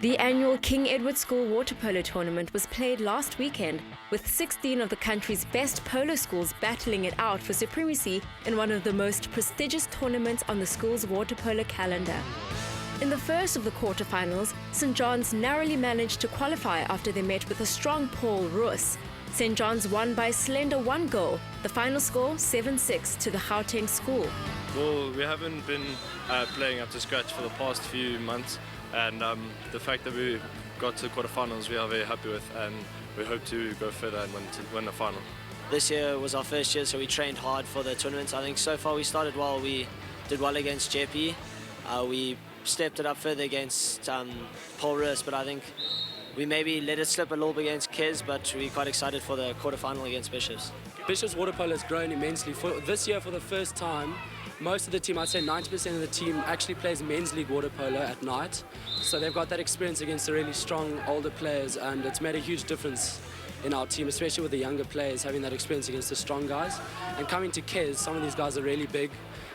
The annual King Edward School Waterpolo Tournament was played last weekend, with 16 of the country's best polo schools battling it out for supremacy in one of the most prestigious tournaments on the school's waterpolo calendar. In the first of the quarterfinals, St. John's narrowly managed to qualify after they met with a strong Paul Roos. St. John's won by a slender 1 goal, the final score 7-6 to the Gauteng school. Well, we haven't been playing up to scratch for the past few months, and the fact that we got to quarterfinals we are very happy with, and we hope to go further and win the final. This year was our first year, so we trained hard for the tournament. I think so far we started well. We did well against JP. We stepped it up further against Paul Roos, but I think we maybe let it slip a little bit against KES, but we're quite excited for the quarterfinal against Bishops. Bishops Waterpolo has grown immensely. For this year, for the first time, most of the team, I'd say 90% of the team, actually plays men's league waterpolo at night. So they've got that experience against the really strong older players, and it's made a huge difference in our team, especially with the younger players having that experience against the strong guys. And coming to KES, some of these guys are really big.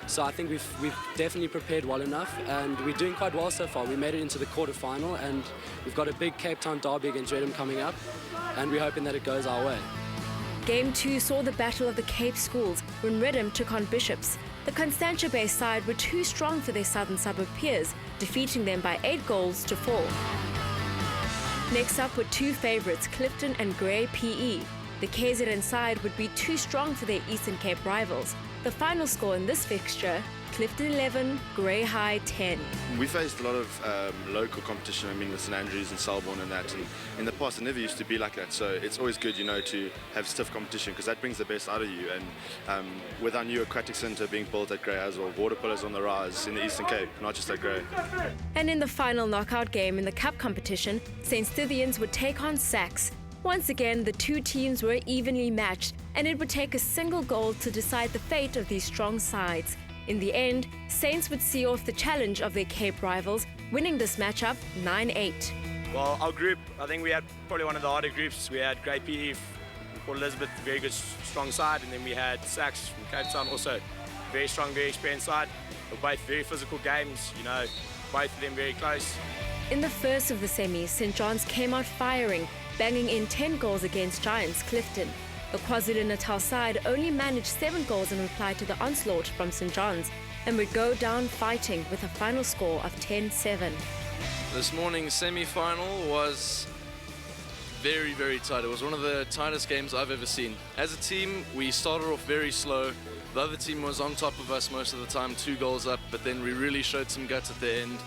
So I think we've definitely prepared well enough, and we're doing quite well so far. We made it into the quarterfinal, and we've got a big Cape Town derby against Redham coming up, and we're hoping that it goes our way. Game 2 saw the battle of the Cape schools when Redham took on Bishops. The Constantia-based side were too strong for their southern suburb peers, defeating them by 8 goals to 4. Next up were two favourites, Clifton and Grey PE. The KZN side would be too strong for their Eastern Cape rivals. The final score in this fixture, Clifton 11, Grey High 10. We faced a lot of local competition, with St Andrews and Selborne and that, and in the past it never used to be like that, so it's always good, to have stiff competition, because that brings the best out of you. And with our new aquatic centre being built at Grey as well, water polo's on the rise in the Eastern Cape, not just at Grey. And in the final knockout game in the cup competition, St Stithians would take on Sax. Once again, the two teams were evenly matched, and it would take a single goal to decide the fate of these strong sides. In the end, Saints would see off the challenge of their Cape rivals, winning this matchup 9-8. Well, our group, I think we had probably one of the harder groups. We had Grey PE, Port Elizabeth, very good, strong side, and then we had Sax from Cape Town, also very strong, very experienced side. They were both very physical games, both of them very close. In the first of the semis, St John's came out firing, banging in 10 goals against Giants Clifton. The KwaZulu-Natal side only managed 7 goals in reply to the onslaught from St John's, and would go down fighting with a final score of 10-7. This morning's semi-final was very, very tight. It was one of the tightest games I've ever seen. As a team, we started off very slow. The other team was on top of us most of the time, 2 goals up, but then we really showed some guts at the end,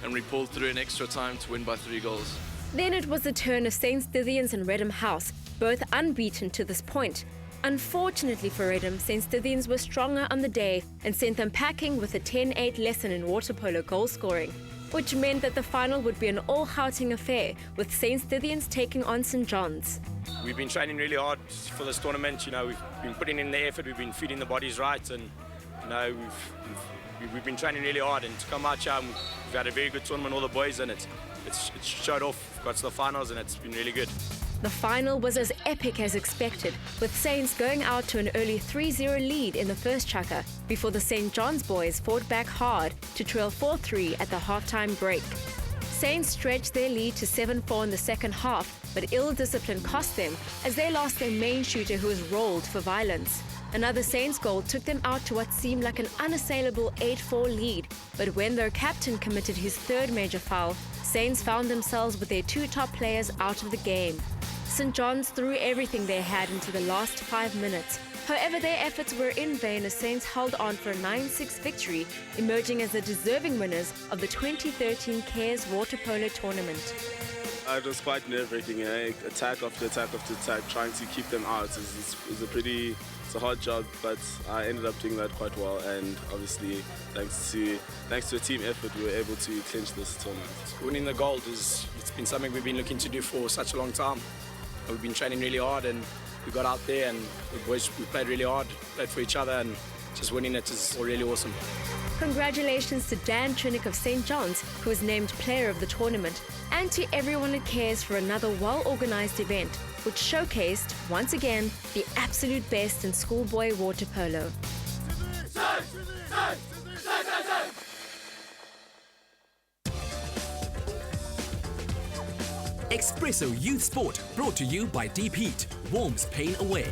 and we pulled through in extra time to win by 3 goals. Then it was the turn of St Stithians and Redham House, both unbeaten to this point. Unfortunately for Redham, St Stithians were stronger on the day and sent them packing with a 10-8 lesson in waterpolo goal scoring, which meant that the final would be an all-Gauteng affair, with St Stithians taking on St John's. We've been training really hard for this tournament. We've been putting in the effort, we've been feeding the bodies right, and we've been training really hard. And to come out here, we've had a very good tournament, all the boys, and it's showed off, got to the finals, and it's been really good. The final was as epic as expected, with Saints going out to an early 3-0 lead in the first chukker before the St John's boys fought back hard to trail 4-3 at the halftime break. Saints stretched their lead to 7-4 in the second half, but ill discipline cost them as they lost their main shooter, who was rolled for violence. Another Saints goal took them out to what seemed like an unassailable 8-4 lead, but when their captain committed his 3rd major foul, Saints found themselves with their 2 top players out of the game. St John's threw everything they had into the last 5 minutes. However, their efforts were in vain as Saints held on for a 9-6 victory, emerging as the deserving winners of the 2013 KES Waterpolo Tournament. It was quite nerve-wracking, attack after attack after attack, trying to keep them out. It's a hard job, but I ended up doing that quite well, and obviously thanks to a team effort we were able to clinch this tournament. Winning the gold it's been something we've been looking to do for such a long time. We've been training really hard, and we got out there, and we played really hard, played for each other, and just winning it is really awesome. Congratulations to Dan Trinick of St John's, who was named Player of the Tournament, and to everyone at KES for another well-organised event, which showcased, once again, the absolute best in schoolboy water polo. Expresso Youth Sport, brought to you by Deep Heat, warms pain away.